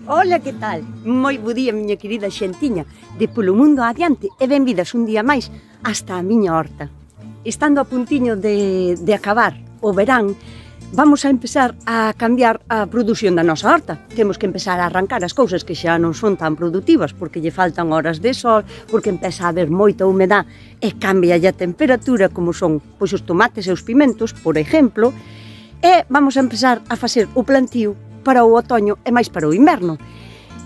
Ola, que tal? Moi bo día, miña querida xentiña, de Polo Mundo Adiante e benvidas un día máis hasta a miña horta. Estando a puntiño de acabar o verán, vamos a empezar a cambiar a produción da nosa horta. Temos que empezar a arrancar as cousas que xa non son tan productivas porque lle faltan horas de sol, porque empeza a haber moita humedad e cambia a temperatura, como son pois os tomates e os pimentos, por exemplo, e vamos a empezar a facer o plantío para o otoño e máis para o inverno.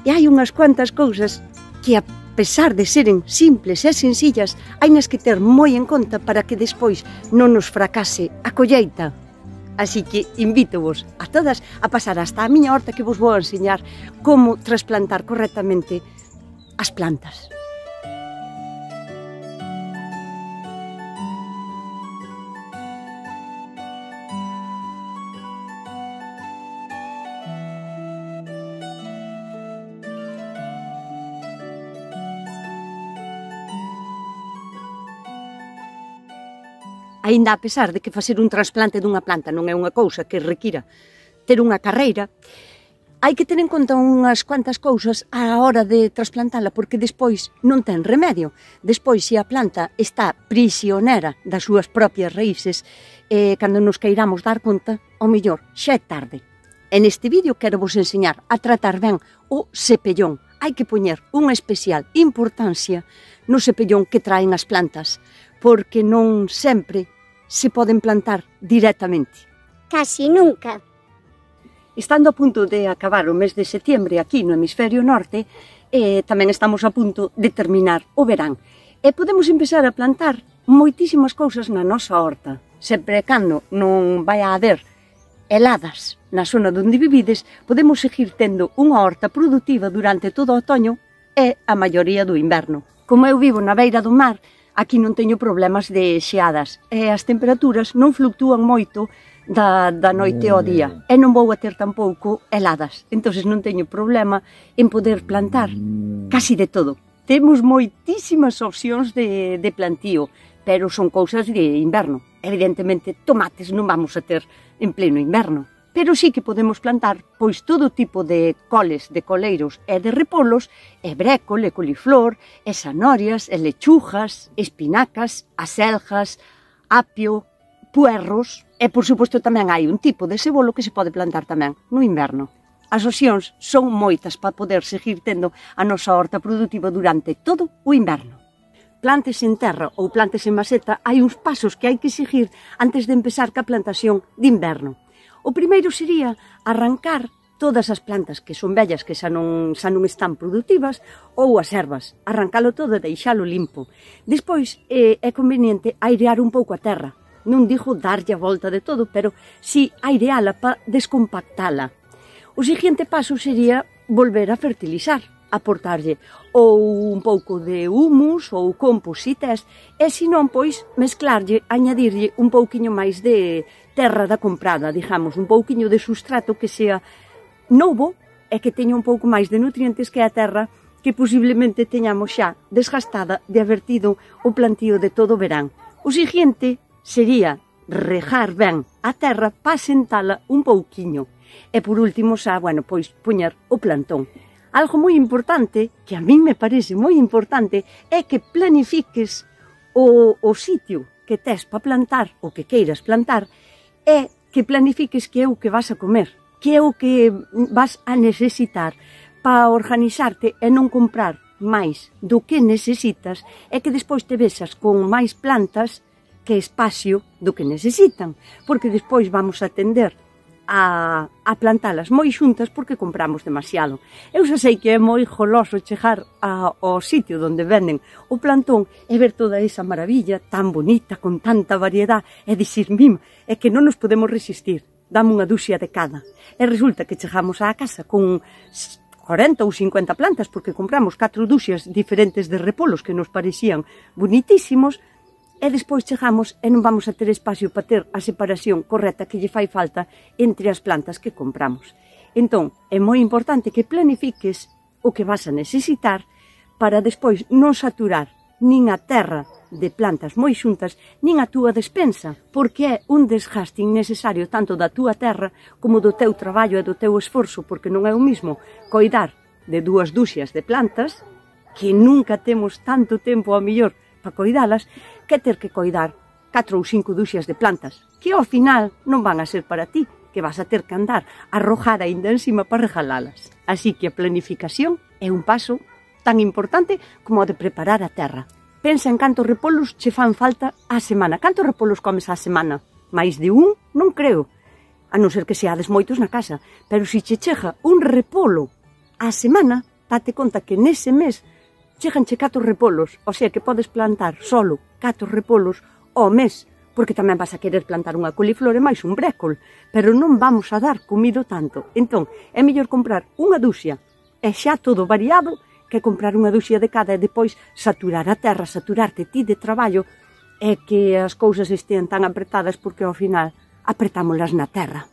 E hai unhas cuantas cousas que, a pesar de seren simples e sencillas, hai nas que ter moi en conta para que despois non nos fracase a colleita. Así que invítovos a todas a pasar hasta a miña horta que vos vou enseñar como trasplantar correctamente as plantas. Aínda a pesar de que facer un trasplante dunha planta non é unha cousa que requira ter unha carreira, hai que ter en conta unhas cuantas cousas á hora de trasplantala, porque despois non ten remedio. Despois, se a planta está prisionera das súas propias raíces, cando nos queiramos dar conta, ao mellor xa é tarde. E neste vídeo quero vos enseñar a tratar ben o cepellón. Hai que poñer unha especial importancia no cepellón que traen as plantas, porque non sempre se poden plantar directamente. Casi nunca. Estando a punto de acabar o mes de setiembre aquí no hemisferio norte, tamén estamos a punto de terminar o verán. E podemos empezar a plantar moitísimas cousas na nosa horta, sempre cando non vai a haber heladas na zona onde vivides, podemos seguir tendo unha horta productiva durante todo o otoño e a maioría do inverno. Como eu vivo na beira do mar, aquí non teño problemas de xeadas e as temperaturas non fluctúan moito da noite ao día e non vou a ter tampouco heladas, entonces non teño problema en poder plantar casi de todo. Temos moitísimas opcións de plantío, pero son cousas de inverno. Evidentemente, tomates non vamos a ter en pleno inverno, pero sí que podemos plantar pois todo tipo de coles, de coleiros e de repolos, e brécol, e coliflor, e zanorias, e lechugas, espinacas, acelgas, apio, puerros, e por suposto tamén hai un tipo de cebolo que se pode plantar tamén no inverno. As opcións son moitas para poder seguir tendo a nosa horta productiva durante todo o inverno. Plantes en terra ou plantes en maceta, hai uns pasos que hai que seguir antes de empezar ca plantación de inverno. O primeiro sería arrancar todas as plantas que son vellas, que xa non están productivas, ou as ervas, arrancalo todo e deixalo limpo. Despois é conveniente airear un pouco a terra. Non digo darlle a volta de todo, pero si aireala para descompactala. O seguinte paso sería volver a fertilizar, aportarlle ou un pouco de humus ou composites, e se non, pois, mezclarlle, añadirlle un pouquiño máis de terra da comprada, digamos, un pouquiño de sustrato que sea novo e que teña un pouco máis de nutrientes que a terra que posiblemente teñamos xa desgastada de haber tido o plantío de todo o verán. O seguinte sería regar ben a terra para sentala un pouquiño. E por último xa, bueno, pois, poñer o plantón. Algo moi importante, que a min me parece moi importante, é que planifiques o sitio que tes para plantar, o que queiras plantar, é que planifiques que é o que vas a comer, que é o que vas a necesitar para organizarte e non comprar máis do que necesitas, e que despois te vexas con máis plantas que espacio do que necesitan, porque despois vamos a tender a plantalas moi xuntas porque compramos demasiado. Eu xa sei que é moi goloso chegar ao sitio onde venden o plantón e ver toda esa maravilla tan bonita, con tanta variedade, e dicir, é que non nos podemos resistir, dame unha duxia de cada. E resulta que chegamos á casa con 40 ou 50 plantas porque compramos 4 duxias diferentes de repolos que nos parecían bonitísimos, e despois chegamos e non vamos a ter espacio para ter a separación correcta que lle fai falta entre as plantas que compramos. Entón, é moi importante que planifiques o que vas a necesitar para despois non saturar nin a terra de plantas moi xuntas nin a túa despensa, porque é un desgaste innecesario tanto da túa terra como do teu traballo e do teu esforzo, porque non é o mismo coidar de 2 dúxias de plantas, que nunca temos tanto tempo ao mellor para coidalas, que ter que coidar 4 ou 5 dúxias de plantas, que ao final non van a ser para ti, que vas a ter que andar arrojada ainda encima para regalalas. Así que a planificación é un paso tan importante como o de preparar a terra. Pensa en cantos repolos che fan falta á semana. Cantos repolos comes á semana? Mais de un? Non creo. A non ser que seades moitos na casa. Pero se che chega un repolo á semana, date conta que nese mes cheganche 4 repolos. O sea que podes plantar solo 4 repolos ao mes, porque tamén vas a querer plantar unha coliflor e máis un brécol. Pero non vamos a dar comido tanto. Entón, é mellor comprar unha dúxia e xa todo variado, que comprar unha dúxia de cada e depois saturar a terra, saturarte ti de traballo e que as cousas estean tan apretadas porque ao final apretámolas na terra.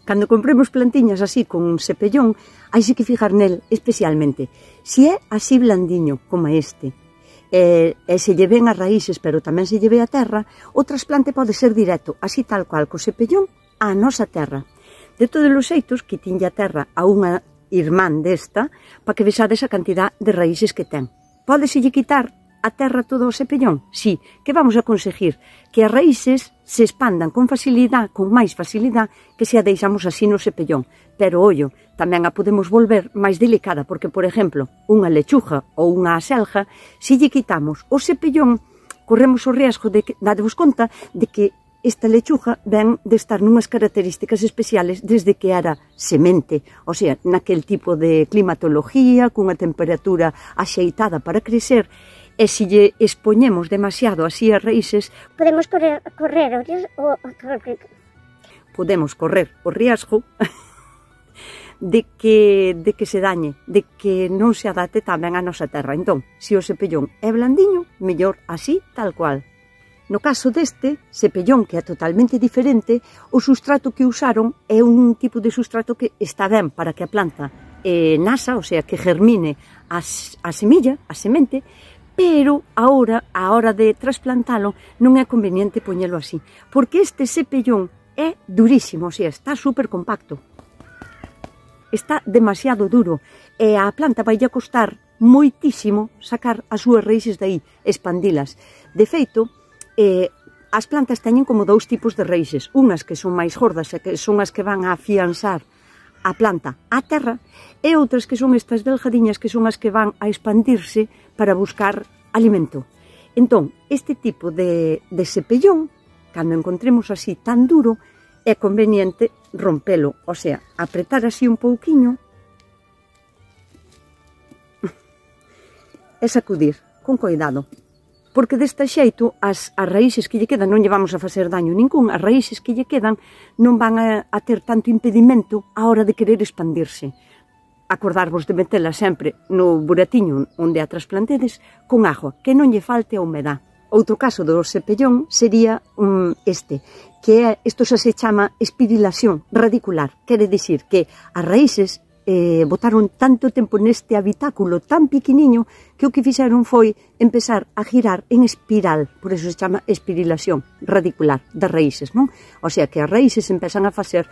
Cando compremos plantiñas así con un cepellón, hai que fijar nel especialmente. Si é así blandiño como este, e se lle ven as raíces pero tamén se lle ve a terra, o trasplante pode ser directo, así tal cual co cepellón, á nosa terra. De todos os xeitos, quitinlle a terra a unha irmán desta, para que vexades a cantidad de raíces que ten. Pódeselle quitar a terra todo o cepellón? Sí, que vamos a conseguir que as raíces se expandan con facilidade, con máis facilidade, que se a deixamos así no cepellón. Pero, ollo, tamén a podemos volver máis delicada, porque, por exemplo, unha lechuga ou unha aselga, se lle quitamos o cepellón, corremos o riesgo de que, dadevos conta, de que esta lechuga ven de estar nunhas características especiales desde que era semente, o sea, naquel tipo de climatología, cunha temperatura axeitada para crecer, e se lle expoñemos demasiado así as raíces, podemos correr o riesgo de que se dañe, de que non se adapte tamén a nosa terra. Entón, se o cepellón é blandiño, mellor así, tal cual. No caso deste cepellón, que é totalmente diferente, o sustrato que usaron é un tipo de sustrato que está ben para que a planta nasa, o sea, que germine a semilla, a semente, pero agora, a hora de trasplantalo, non é conveniente poñelo así, porque este cepellón é durísimo, o sea, está super compacto. Está demasiado duro e a planta vai a costar moitísimo sacar as súas raíces de aí, expandilas. De feito, as plantas teñen como 2 tipos de raíces, unhas que son máis gordas e que son as que van a afianzar a planta á terra, e outras que son estas delgadiñas que son as que van a expandirse para buscar alimento. Entón, este tipo de cepellón, cando encontremos así tan duro, é conveniente rompelo, o sea, apretar así un pouquiño e sacudir con cuidado. Porque deste xeito as raíces que lle quedan non lle vamos a facer daño ningún, as raíces que lle quedan non van a ter tanto impedimento á hora de querer expandirse. Acordarvos de metela sempre no buratiño onde a trasplantedes con agua, que non lle falte a humedad. Outro caso do cepellón sería este, que é, isto xa se chama espirilación radicular, quere dicir que as raíces botaron tanto tempo neste habitáculo tan pequeniño que o que fixeron foi empezar a girar en espiral, por eso se chama espirilación radicular das raíces, non? O sea que as raíces empezan a facer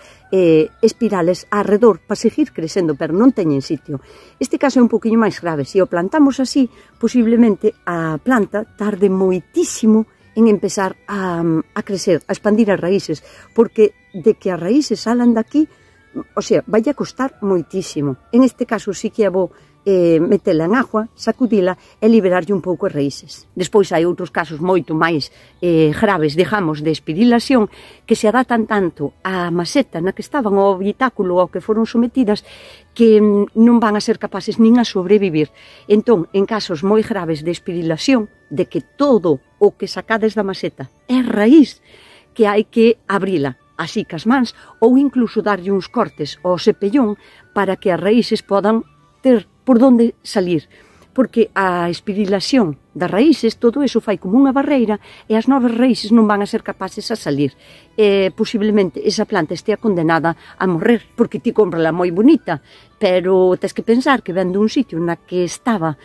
espirales arredor para seguir crecendo, pero non teñen sitio. Este caso é un poquinho máis grave, se o plantamos así, posiblemente a planta tarde moitísimo en empezar a crecer, a expandir as raíces, porque de que as raíces salan daqui, o sea, vai a costar moitísimo. En este caso sí que é bo metela en agua, sacudila e liberarlle un pouco as raíces. Despois hai outros casos moito máis graves, digamos, de espirilación, que se adaptan tanto á maceta na que estaban, ao habitáculo ao que foron sometidas, que non van a ser capaces nin a sobrevivir. Entón, en casos moi graves de espirilación, de que todo o que sacades da maceta é raíz, que hai que abrila así cas mans, ou incluso darlle uns cortes ao cepellón para que as raíces podan ter por donde salir. porque a espirilación das raíces, todo eso fai como unha barreira e as novas raíces non van a ser capaces a salir. Posiblemente esa planta estea condenada a morrer, porque ti cómprala moi bonita, pero tens que pensar que ven dun sitio na que estaba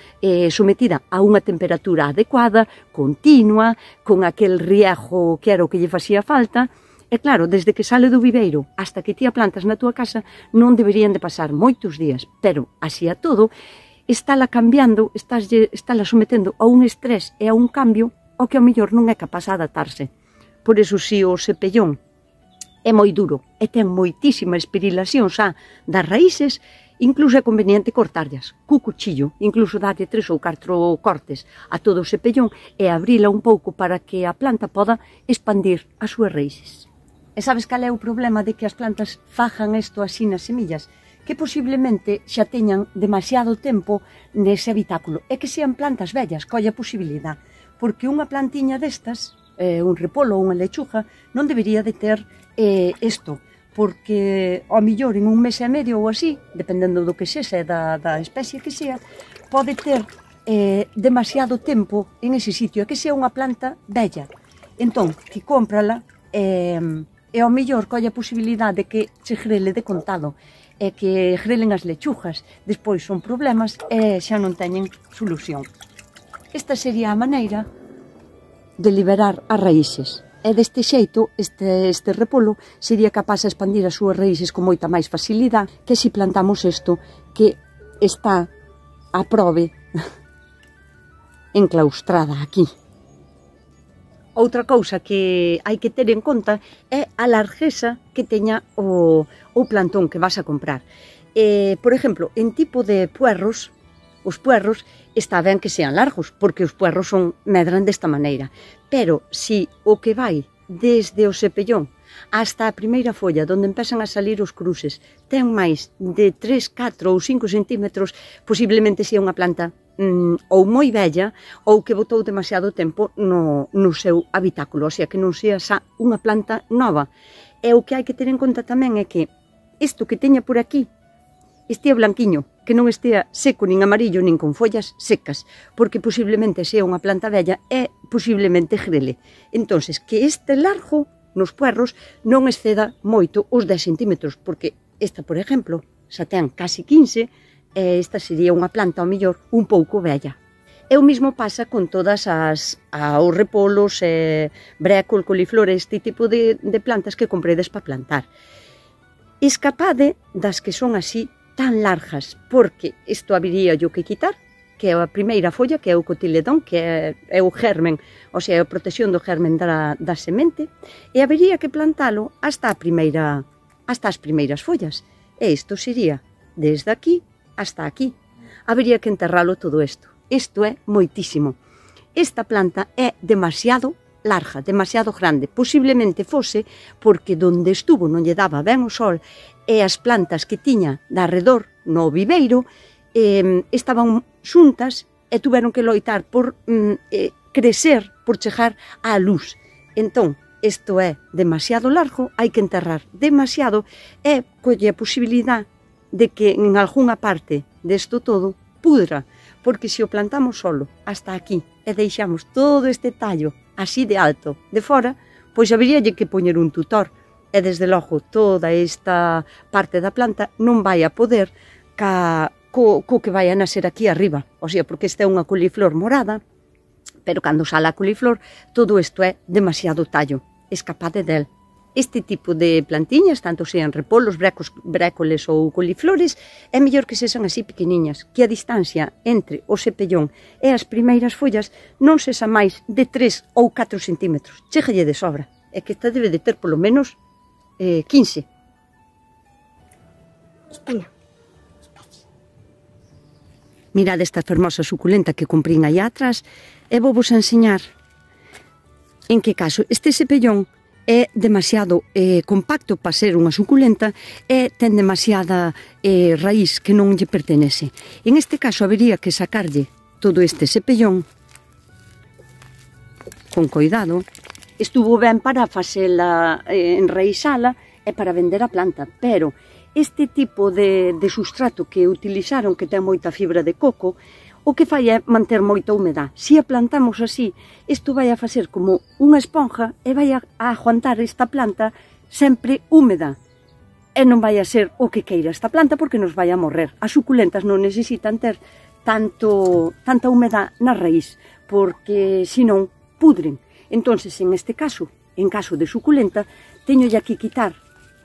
sometida a unha temperatura adecuada, continua, con aquel riego que era o que lle facía falta. E claro, desde que sale do viveiro hasta que ti a plantas na túa casa non deberían de pasar moitos días, pero así a todo, estála cambiando, estála sometendo a un estrés e a un cambio ao que ao mellor non é capaz de adaptarse. Por iso, si o cepellón é moi duro e ten moitísima espirilación xa das raíces, incluso é conveniente cortarlas cu cuchillo, incluso darlle 3 ou 4 cortes a todo o cepellón e abrila un pouco para que a planta poda expandir as súas raíces. E sabes cal é o problema de que as plantas fajan isto así nas semillas? Que posiblemente xa teñan demasiado tempo nese habitáculo e que sean plantas vellas, colla posibilidad, porque unha plantiña destas, un repolo ou unha lechuga, non debería de ter isto, porque ao millor en un mes e medio ou así, dependendo do que sexa da especie que sea, pode ter demasiado tempo en ese sitio, e que sea unha planta bella. Entón, que cómprala e ao millor colla a posibilidade de que se grele de contado, e que grelen as lechugas, despois son problemas e xa non teñen solución. Esta sería a maneira de liberar as raíces. E deste xeito, este repolo sería capaz de expandir as súas raíces con moita máis facilidade que se plantamos isto que está a prove enclaustrada aquí. Outra cousa que hai que ter en conta é a largueza que teña o plantón que vas a comprar. Por exemplo, en tipo de puerros, os puerros está ben que sean largos, porque os puerros medran desta maneira. Pero si o que vai desde o cepellón hasta a primeira folla, onde empezan a salir os cruces, ten máis de 3, 4 ou 5 centímetros, posiblemente sea unha planta ou moi bella ou que botou demasiado tempo no seu habitáculo, o sea que non sea xa unha planta nova. E o que hai que ter en conta tamén é que isto que teña por aquí estea blanquiño, que non estea seco nin amarillo nin con follas secas, porque posiblemente sea unha planta bella e posiblemente grele. Entonces, que este largo nos puerros non exceda moito os 10 centímetros, porque esta, por exemplo, xa ten casi 15, e esta sería unha planta, ao mellor, un pouco bella. E o mesmo pasa con todas os repolos, brécol, coliflor, este tipo de plantas que compredes para plantar. Escapade das que son así tan largas, porque isto habería yo que quitar, que é a primeira folla, que é o cotiledón, que é o germen, o sea, a protección do germen da semente, e habería que plantalo hasta as primeiras follas. E isto sería desde aquí hasta aquí. Habería que enterralo todo isto. Isto é moitísimo. Esta planta é demasiado larga, demasiado grande. Posiblemente fose porque donde estuvo non lle daba ben o sol e as plantas que tiña de arredor no viveiro estaban xuntas e tuveron que loitar por crecer, por chegar á luz. Entón, isto é demasiado largo, hai que enterrar demasiado e colle a posibilidade de que en algunha parte desto todo pudra, porque se o plantamos solo hasta aquí e deixamos todo este tallo así de alto de fora, pois haberíalle que poñer un tutor e desde logo toda esta parte da planta non vai a poder co que vai a nacer aquí arriba, o sea, porque esta é unha coliflor morada, pero cando sale a coliflor todo isto é demasiado tallo, escapade del. Este tipo de plantiñas, tanto sean repolos, brécoles ou coliflores, é mellor que sexan así pequeniñas, que a distancia entre o cepellón e as primeiras follas non sexa máis de 3 ou 4 centímetros. Chégalle de sobra. É que esta debe de ter polo menos 15. Espera. Mirad esta fermosa suculenta que comprín aí atrás e vou vos enseñar en que caso este cepellón é demasiado compacto para ser unha suculenta e ten demasiada raíz que non lle pertenece. En este caso habería que sacarlle todo este cepellón con cuidado. Estuvo ben para facela enraizala e para vender a planta, pero este tipo de sustrato que utilizaron, que ten moita fibra de coco, o que fai é manter moita humedad. Se a plantamos así, isto vai a facer como unha esponja e vai a aguantar esta planta sempre húmeda. E non vai a ser o que queira esta planta porque nos vai a morrer. As suculentas non necesitan ter tanta humedad na raíz, porque senón pudren. Entonces, en este caso, en caso de suculenta, teño que quitar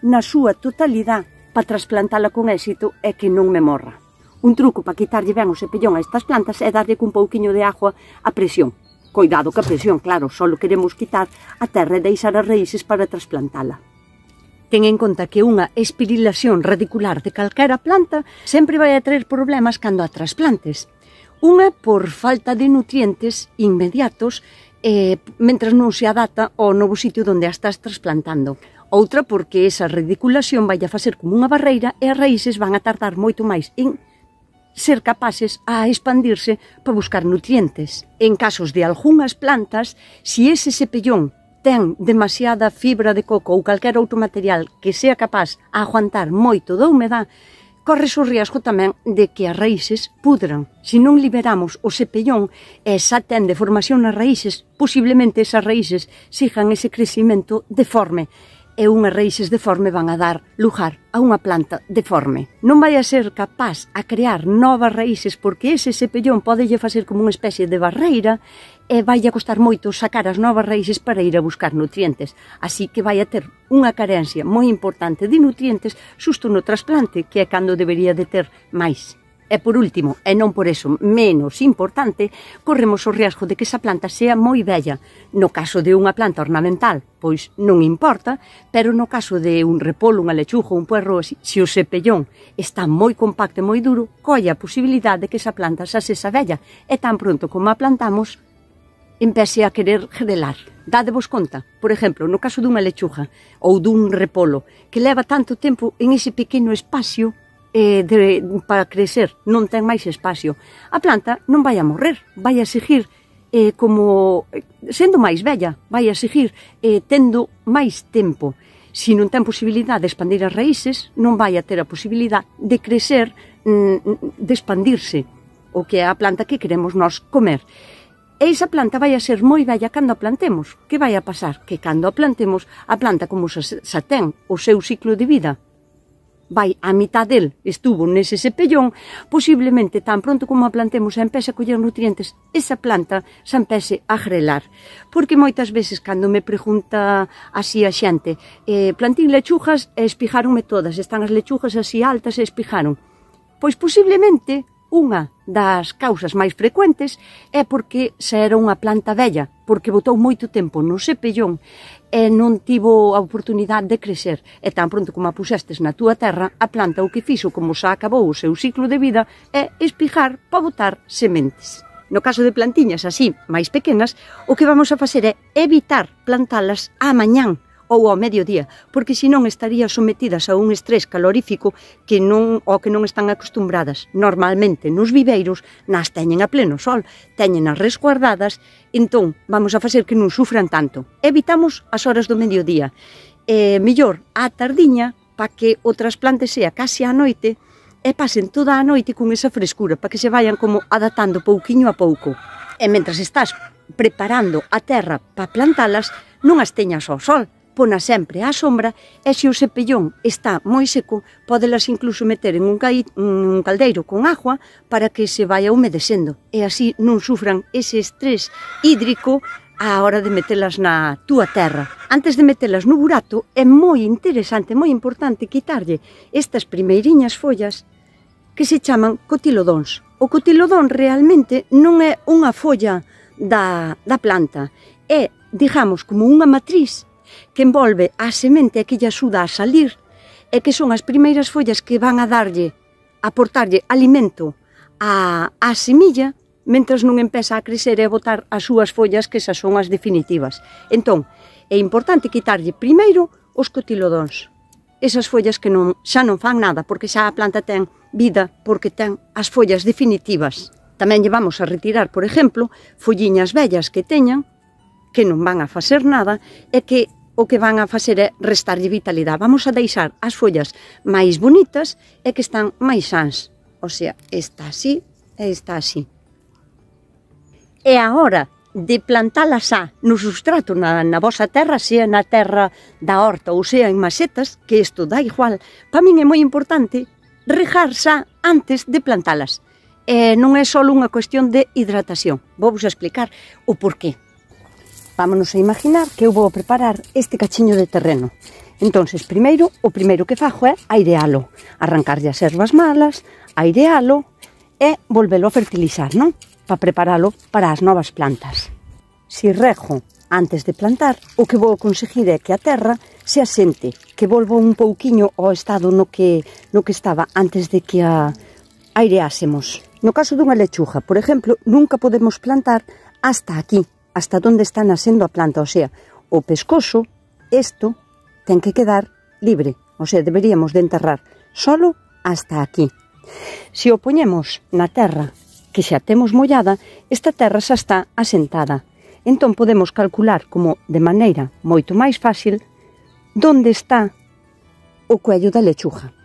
na súa totalidade para trasplantala con éxito e que non me morra. Un truco para quitarlle ben o cepellón a estas plantas é darlle cun pouquiño de agua a presión. Coidado que a presión, claro, só queremos quitar a terra e deixar as raíces para trasplantala. Ten en conta que unha espirilación radicular de calquera planta sempre vai a traer problemas cando a trasplantes. Unha por falta de nutrientes inmediatos mentras non se adapta ao novo sitio onde a estás trasplantando. Outra porque esa radiculación vai a facer como unha barreira e as raíces van a tardar moito máis en ser capaces a expandirse para buscar nutrientes. En casos de algunhas plantas, se ese cepellón ten demasiada fibra de coco ou calquer outro material que sea capaz a aguantar moito da humedad, corres o riesgo tamén de que as raíces pudran. Se non liberamos o cepellón e xa ten deformación nas raíces, posiblemente esas raíces sigan ese crecimento deforme e unhas raíces deforme van a dar lugar a unha planta deforme. Non vai a ser capaz a crear novas raíces porque ese cepellón podelle facer como unha especie de barreira e vai a costar moito sacar as novas raíces para ir a buscar nutrientes. Así que vai a ter unha carencia moi importante de nutrientes xusto no trasplante, que é cando debería de ter máis. E por último, e non por eso menos importante, corremos o riesgo de que esa planta sea moi bella. No caso de unha planta ornamental, pois non importa, pero no caso de un repolo, unha lechuga, un puerro, se o cepellón está moi compacto e moi duro, colle a posibilidade de que esa planta xa sexa bella e tan pronto como a plantamos, empece a querer grelar. Dadevos conta, por exemplo, no caso dunha lechuga ou dun repolo, que leva tanto tempo en ese pequeno espacio para crecer, non ten máis espacio. A planta non vai a morrer, vai a seguir como sendo máis bella, vai a seguir tendo máis tempo. Se non ten posibilidade de expandir as raíces, non vai a ter a posibilidade de crecer, de expandirse, o que é a planta que queremos nós comer. E esa planta vai a ser moi bella cando a plantemos. Que vai a pasar? Que cando a plantemos, a planta como xa ten o seu ciclo de vida, vai a mitad del estuvo nese cepellón, posiblemente tan pronto como a plantemos e empece a coller nutrientes, esa planta xa empece a grelar. Porque moitas veces cando me pregunta así a xente, plantín lechugas e espijáronme todas, están as lechugas así altas e espijaron. Pois posiblemente unha das causas máis frecuentes é porque xa era unha planta vella, porque botou moito tempo no cepellón e non tivo a oportunidade de crecer. E tan pronto como a puxestes na túa terra, a planta o que fixo, como xa acabou o seu ciclo de vida, é espijar para botar sementes. No caso de plantiñas así, máis pequenas, o que vamos a facer é evitar plantalas á mañán ou ao mediodía, porque senón estaría sometidas a un estrés calorífico ao que non están acostumbradas. Normalmente nos viveiros nas teñen a pleno sol, teñenas resguardadas, entón vamos a facer que non sufran tanto. Evitamos as horas do mediodía, mellor á tardiña, para que o trasplante sea case á noite e pasen toda a noite con esa frescura, para que se vayan como adaptando pouquiño a pouco. E mentras estás preparando a terra para plantalas, non as teñas ao sol, pona sempre á sombra e se o cepellón está moi seco, pódelas incluso meter en un caldeiro con agua para que se vaya humedecendo e así non sufran ese estrés hídrico á hora de metelas na túa terra. Antes de metelas no burato é moi interesante, moi importante quitarlle estas primeiriñas follas que se chaman cotilodóns. O cotilodón realmente non é unha folla da planta, é, digamos, como unha matriz que envolve a semente e que lle axuda a salir e que son as primeiras follas que van a aportarlle alimento á semilla mentras non empeza a crecer e a botar as súas follas, que esas son as definitivas. Entón, é importante quitarlle primeiro os cotilodóns, esas follas que xa non fan nada porque xa a planta ten vida, porque ten as follas definitivas. Tamén lle vamos a retirar, por exemplo, folliñas vellas que teñan, que non van a facer nada e que o que van a facer é restarlle vitalidade. Vamos a deixar as follas máis bonitas e que están máis sans. O sea, está así e está así. é a hora de plantala xa no sustrato na vosa terra, sea na terra da horta ou sea en masetas, que isto dá igual. Para min é moi importante regar xa antes de plantalas. Non é só unha cuestión de hidratación. Vou vos explicar o porqué. Vámonos a imaginar que eu vou preparar este cachiño de terreno. Entonces, primeiro, o primeiro que fajo é airealo, arrancarlle as ervas malas, airealo e volvelo a fertilizar, non? Para preparalo para as novas plantas. Si rego antes de plantar, o que vou conseguir é que a terra se asente, que volva un pouquiño ao estado no que estaba antes de que a aireásemos. No caso dunha lechuga, por exemplo, nunca podemos plantar hasta aquí, hasta onde está nascendo a planta, o sea, o pescoso, isto, ten que quedar libre, o sea, deberíamos de enterrar solo hasta aquí. Se o poñemos na terra que xa temos mollada, esta terra xa está asentada. Entón podemos calcular como de maneira moito máis fácil onde está o cuello da lechuga.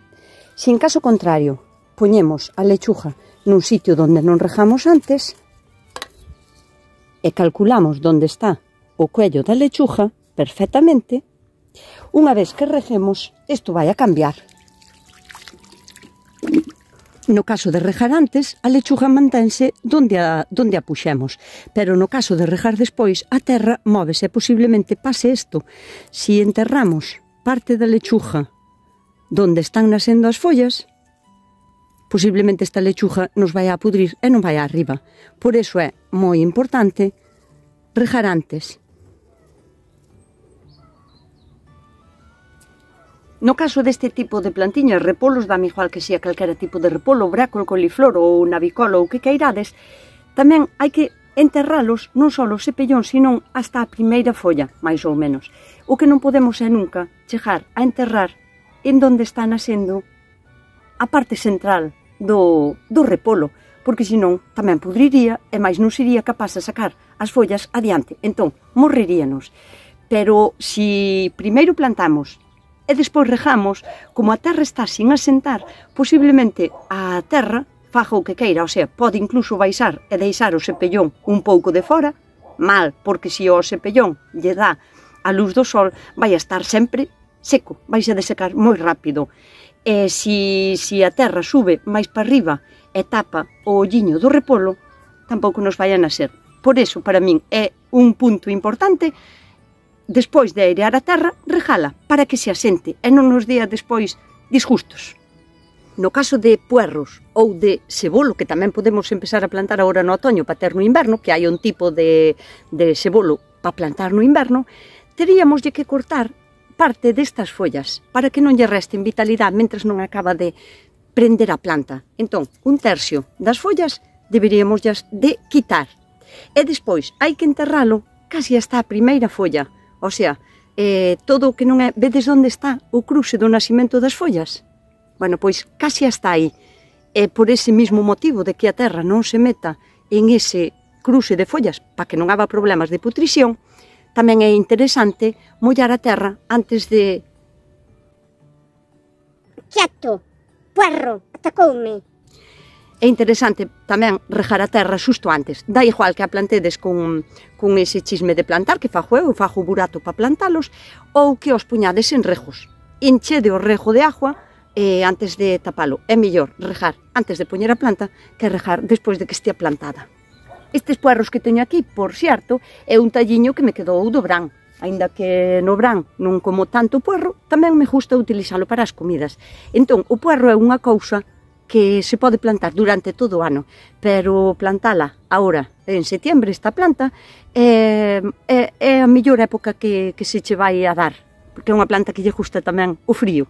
Se en caso contrario poñemos a lechuga nun sitio onde non regamos antes e calculamos onde está o cuello da lechuga perfectamente, unha vez que reguemos, isto vai a cambiar. No caso de regar antes, a lechuga mantense onde a puxemos, pero no caso de regar despois, a terra móvese e posiblemente pase isto. Si enterramos parte da lechuga onde están nascendo as follas, posiblemente esta lechuga nos vai a pudrir e non vai arriba. Por iso é moi importante regar antes. No caso deste tipo de plantiñas, repolos, dame igual que sea calquera tipo de repolo, brécol, coliflor ou navicolo ou que queirades, tamén hai que enterralos non só os cepellóns, sino hasta a primeira folla, máis ou menos. O que non podemos é nunca chegar a enterrar en donde está nascendo a parte central do repolo, porque senón tamén pudriría e máis non sería capaz de sacar as follas adiante, entón morreríanos. Pero se primeiro plantamos e despois regamos, como a terra está sin asentar, posiblemente a terra faja o que queira, o sea, pode incluso baixar e deixar o cepellón un pouco de fora, mal, porque se o cepellón lle dá a luz do sol, vai a estar sempre seco, vai a desecar moi rápido. E se a terra sube máis para arriba e tapa o olliño do repolo, tampouco nos vai a nacer. Por iso, para min, é un punto importante. Despois de airear a terra, regala para que se asente e non nos dea despois disgustos. No caso de puerros ou de cebolo, que tamén podemos empezar a plantar agora no otoño para ter no inverno, que hai un tipo de cebolo para plantar no inverno, teríamos que cortar parte destas follas para que non lle resten vitalidade mentres non acaba de prender a planta. Entón, un tercio das follas deberíamos de quitar. E despois hai que enterralo casi hasta a primeira folla. O sea, todo o que non é... Vedes onde está o cruce do nacimento das follas? Bueno, pois casi hasta aí. É por ese mismo motivo de que a terra non se meta en ese cruce de follas para que non haga problemas de putrición, tamén é interesante mollar a terra antes de... Quieto, puerro, atacoume. É interesante tamén regar a terra xusto antes. Dá igual que a plantedes con ese chisme de plantar, que fajo eu fajo burato para plantalos, ou que os puñades en rejos. Enchede o rejo de agua antes de tapalo. É mellor regar antes de poñer a planta que regar despois de que estea plantada. Estes puerros que teño aquí, por xerto, é un talliño que me quedou do brán. Aínda que no brán non como tanto puerro, tamén me gusta utilizalo para as comidas. Entón, o puerro é unha cousa que se pode plantar durante todo o ano, pero plantala agora, en setiembre, esta planta, é a mellor época que se che vai a dar, porque é unha planta que lle gusta tamén o frío,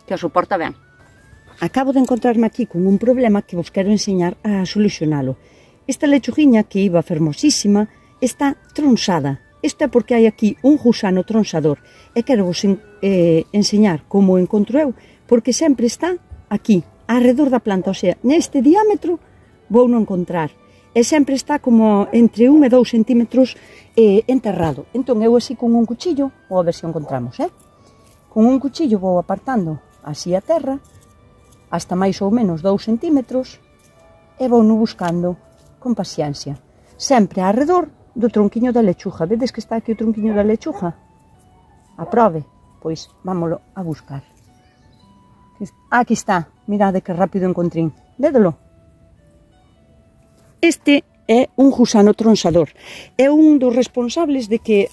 que a soporta ben. Acabo de encontrarme aquí con un problema que vos quero enseñar a solucionalo. Esta lechuguiña, que iba fermosísima, está tronsada. Isto é porque hai aquí un gusano tronsador, e quero vos enseñar como o encontro eu, porque sempre está aquí, alrededor da planta, o sea, neste diámetro vou non encontrar. E sempre está como entre 1 e 2 centímetros enterrado. Entón eu así con un cuchillo, vou a ver se o encontramos, con un cuchillo vou apartando así a terra, hasta máis ou menos 2 centímetros, e vou no buscando con paciencia. sempre arredor do tronquiño da lechuga. Vedes que está aquí o tronquiño da lechuga? Aprobe, pois vámolo a buscar. Aquí está, mirade que rápido encontrín. Védelo. Este é un gusano tronsador. É un dos responsables de que,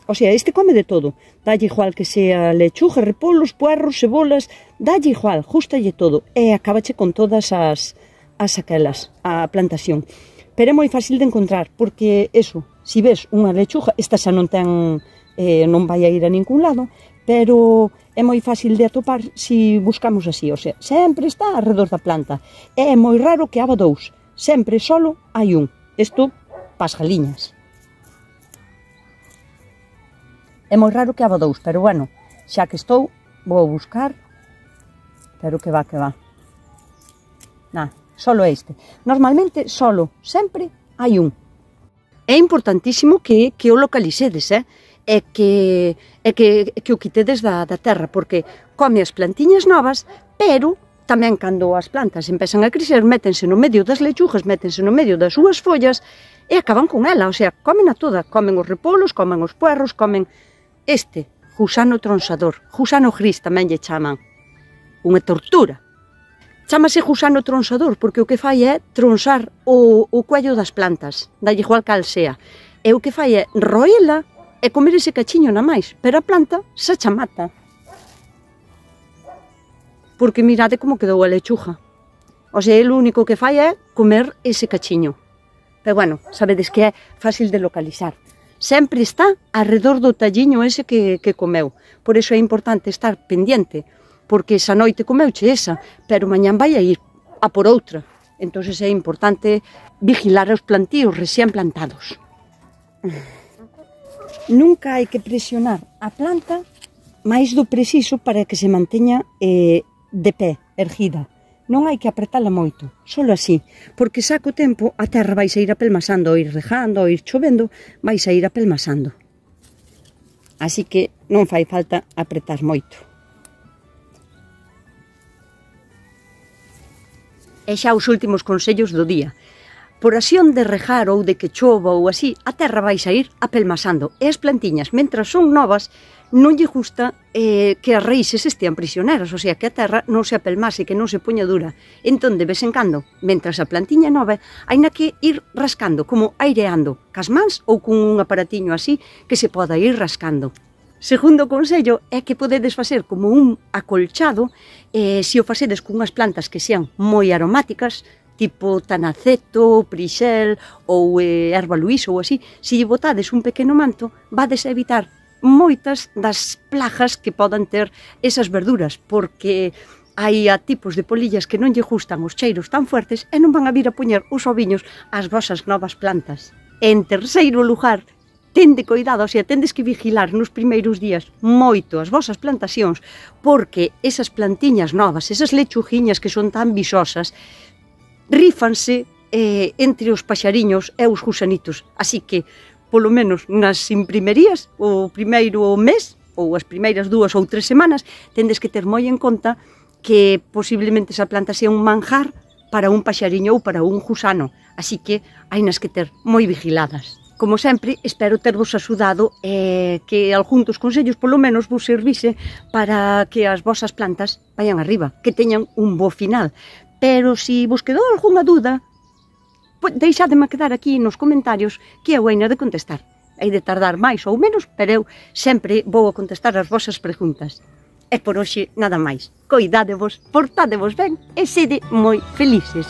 este come de todo. Dalle igual que sea lechuga, repolos, puerros, cebolas, dalle igual, justalle todo. E acabache con todas as aquelas, a plantación. Pero é moi fácil de encontrar, porque eso, si ves unha lechuga, esta xa non ten, non vai a ir a ningún lado, pero é moi fácil de atopar si buscamos así, sempre está alrededor da planta. É moi raro que haba dous. Sempre solo hai un. Isto pas galiñas. É moi raro que haba dous, pero bueno, xa que estou, vou buscar. Pero que va. Solo este. Normalmente, solo, sempre hai un. É importantísimo que o localicedes, e que o quitedes da terra, porque come as plantiñas novas, pero tamén cando as plantas empezan a crecer, métense no medio das lechugas, métense no medio das súas follas e acaban con ela, comen a toda, comen os repolos, comen os puerros, comen este gusano tronsador, gusano gris tamén lle chaman, unha tortura. Chámase gusano tronsador porque o que fai é tronsar o cuello das plantas, dalle igual cal sea, e o que fai é roela e comer ese cachiño na máis, pero a planta xa cha mata. Porque mirade como quedou a lechuga. El único que fai é comer ese cachiño. Pero bueno, sabedes que é fácil de localizar. Sempre está alrededor do talliño ese que comeu. Por iso é importante estar pendiente, porque esa noite comeuche esa, pero mañán vai a ir a por outra. Entón é importante vigilar os plantíos recién plantados. Nunca hai que presionar a planta máis do preciso para que se manteña de pé, erguida. Non hai que apretala moito, solo así, porque xa co tempo a terra vai a ir apelmasando, ou ir regando, ou ir chovendo, vai a ir apelmasando. Así que non fai falta apretar moito. E xa os últimos consellos do día. Por acción de regar ou de que chova ou así, a terra vai a ir apelmasando. E as plantiñas, mentras son novas, non lle gusta que as raíces estean prisioneras, que a terra non se apelmase, que non se poña dura. Entón, de vez en cando, mentras a plantiña nova, haina que ir rascando, como aireando, cas mans ou cun un aparatiño así que se poda ir rascando. Segundo consello é que podedes facer como un acolchado, se o facedes cunhas plantas que sean moi aromáticas, tipo tanaceto, prixel ou erva luís ou así, se lle botades un pequeno manto, vades a evitar moitas das plagas que podan ter esas verduras, porque hai tipos de polillas que non lle gustan os cheiros tan fuertes e non van a vir a poñer os oviños ás vosas novas plantas. En terceiro lugar, tende cuidado, tendes que vigilar nos primeiros días moito as vosas plantacións, porque esas plantiñas novas, esas lechugiñas que son tan visosas, rífanse entre os paxariños e os gusanitos, así que polo menos nas imprimerías, o primeiro mes, ou as primeiras 2 ou 3 semanas, tendes que ter moi en conta que posiblemente esa planta sea un manjar para un paxariño ou para un gusano, así que hainas que ter moi vigiladas. Como sempre, espero tervos axudado e que algún dos consellos polo menos vos servise para que as vosas plantas vayan arriba, que teñan un bo final. Pero se vos quedou algunha dúda, deixademe quedar aquí nos comentarios que eu heina de contestar. Hei de tardar máis ou menos, pero eu sempre vou a contestar as vosas preguntas. E por hoxe nada máis. Coidádevos, portádevos ben e sede moi felices.